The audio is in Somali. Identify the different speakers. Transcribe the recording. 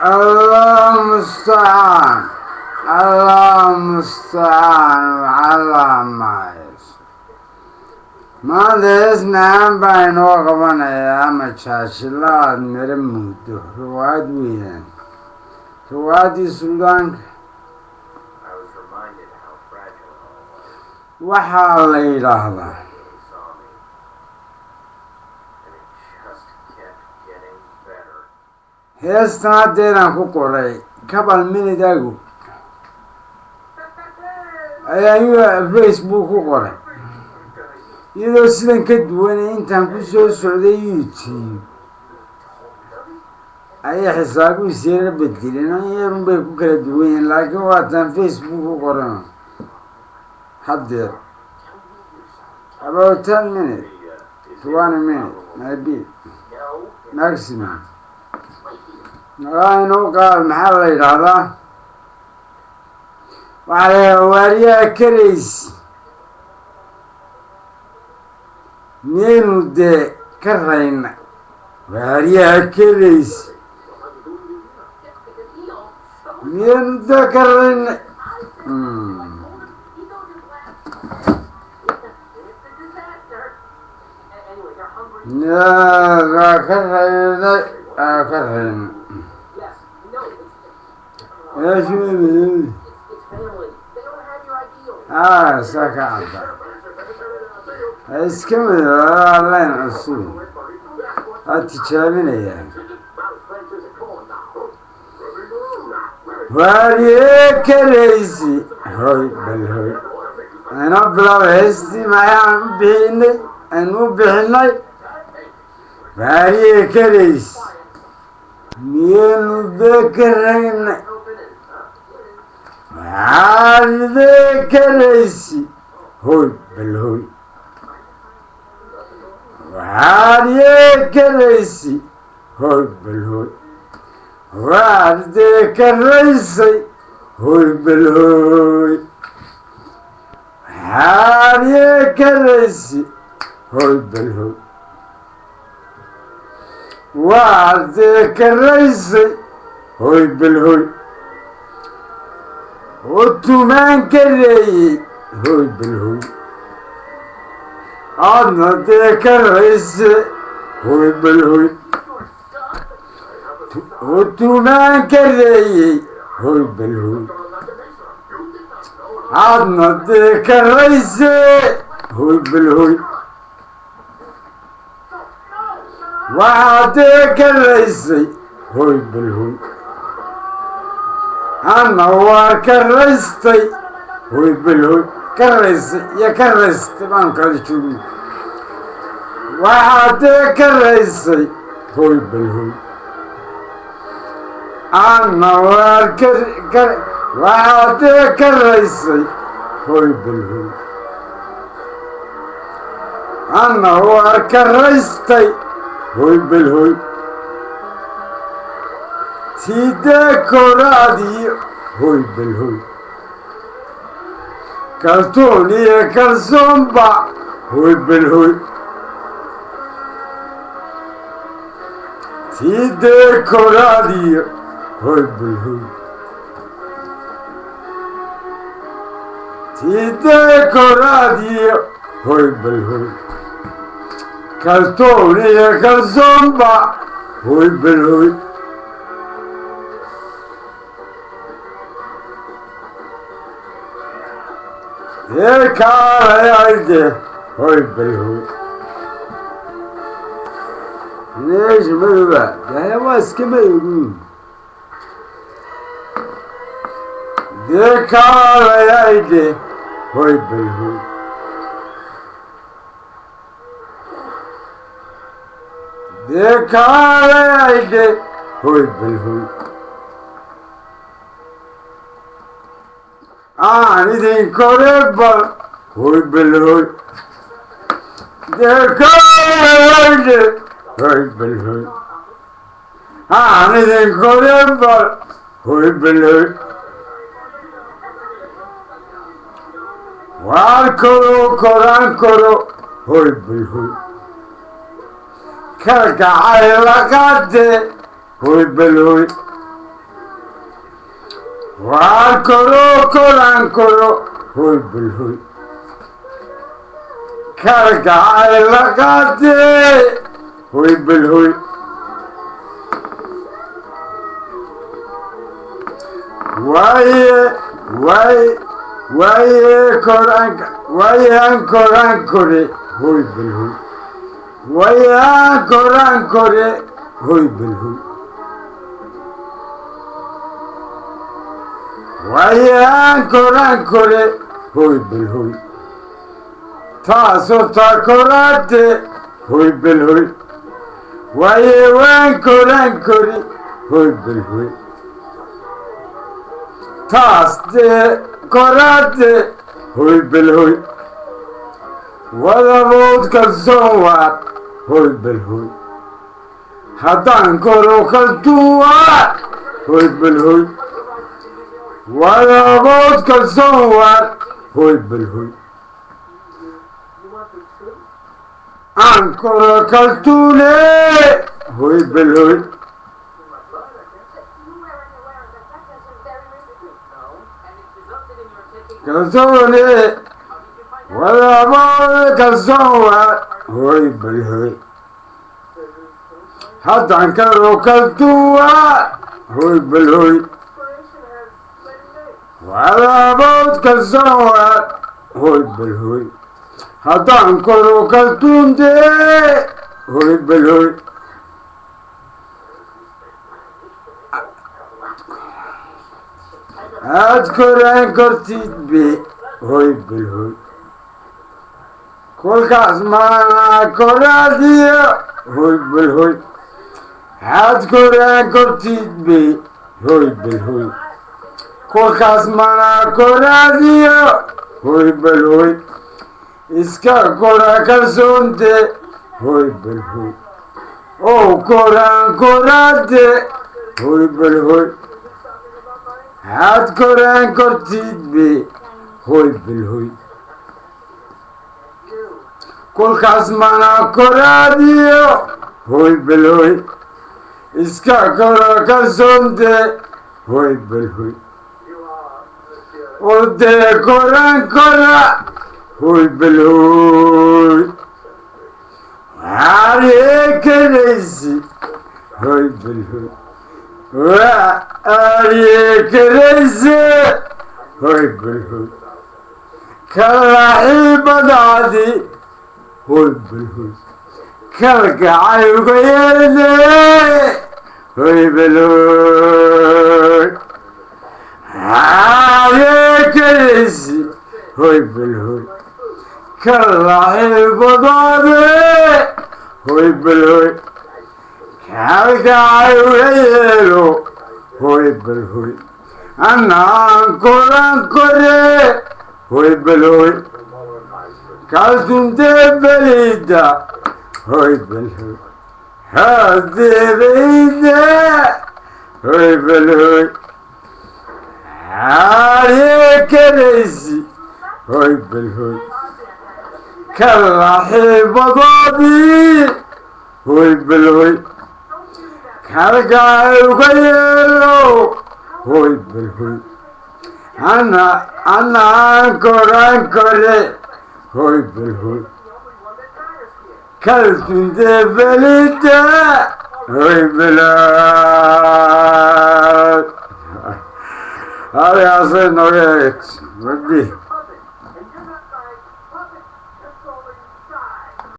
Speaker 1: الله المستعان الله المستعان على ما يصير ما اسمعان بينو قبنا يا مشاشلات مرمودو رواد وين روادي السودان وحال يلاحظه heestan haddeeraan ku qoray kabal minidaagu ayaan facebook ku qoray iyadoo sidan ka duwanay intaan ku soo socday youtube ayay xisaabihiisayna bedeleen iyarun bay ku kala duwan yihiin laakiin waataan facebook ku qoran haddeer about 10 minutes 20 minutes maybe maximum inuu qaal maxaa la yidhaahdaa waxaa la waariyaha karaysi miyaynu dee ka rayna waariyaha karaysi miyaynu dee ka rayna ka raynay ka rayna ساكا عبا اسكمل لين عصول اتشابين يعني واريك ريسي هوي بالهوي انا بلا هستي معايا بيني انو بيني واريك ريسي مينو ذكرين عالذيك ريسي هوي بالهوي وعاليك ريسي هوي بالهوي وعالذيك الريسي هوي بالهوي وعاليك ريسي هوي بالهوي وعالذيك الريسي هوي بالهوي وتمان كري هوي بالهوي عدنا ديك الرئيس هوي بالهوي وتمان كري هوي بالهوي عدنا ديك الرئيس هوي بالهوي وعديك الرئيس هوي بالهوي أنا هو كرستي هوي بالهوي كرستي يا كرستي ما نكرشوني وعدي كرستي هوي بالهوي أنا هو وعدي كرستي هوي بالهوي أنا هو كرستي هوي بالهوي سيدة كورادي هوي بالهوي كالتوني كالزومبا هوي بالهوي سيدة كورادي هوي بالهوي سيدة كورادي هوي بالهوي كالتوني كالزومبا هوي بالهوي هيك على عيدي هوي بالهوي ليش مذبح ده واس كما يقول هيك على عيدي هوي بالهوي هيك على عيدي هوي بالهوي إذن كوريبا هوي بالهوي ديكوريبا هوي بالهوي إذن كوريبا هوي بالهوي والكورو كوران كورو هوي بالهوي كركا عيلا قادي هوي بالهوي Var koro koran koro hoy bulhoy kalgacay la qaatee hoy bulhoy waaye aan koraan kore hoy bulhoy waaye aan koraan kore hoy bulhoy waaye aan koraan kore hoy bulhoy taasoo taa koraate hoy bulhoy waaye waan koraan kore hoy bulhoy taas dee koraate hoy bulhoy wadabood kalsoon waad hoy bulhoy haddaan koro kaltuwaad hoy bulhoy wadabood kalsoon waad hoy bulhoy aan koro kaltuune hoy bulhoy kalsoone wadabood kalsoon waad hoy bulhoy haddaan koro kaltuwaad hoy bulhoy wadabood kalsoon waad hoy bulhoy haddaan koro kaltuundee hoy bulhoy aad koraan kortid be hoy bulhoy kolkaas maanaa koraadiyo hoy bulhoy aad koraan kortid be hoy bulhoy kolkaas maanaa koraadiyo hoy bulhoy iska kora kalsoonte hoy bulhoy oo koraan koraade hoy bulhoy aad koraan kortid be hoy bulhoy kolkaas maanaa koraadiyo hoy bulhoy iska kora kalsoonte hoy bulhoy oo dee koraan kora hoy bulhoy aaryeekanaysi hoy bulhoy aaryeekanayse hoy bulhoy kalaxiibadaadi hoy bulhoy kalgacay uga yeelne hoy bulhoy aaryeekanaysi hoy bulhoy kalaxiibadaadi hoy bulhoy kalgacay uga yeelo hoy bulhoy anaan koraan kore hoy bulhoy kaltuntee belida hoy bulhoy hadeebeyda hoy bulhoy aaryeekanaysi hoy bulhoy kalaxiibadaadii hoy bulhoy kalgacay uga yeelo hoy bulhoy anaan koraan kore hoy bulhoy kaltuntee belida hoy bulhoy halkaasay nooga eeg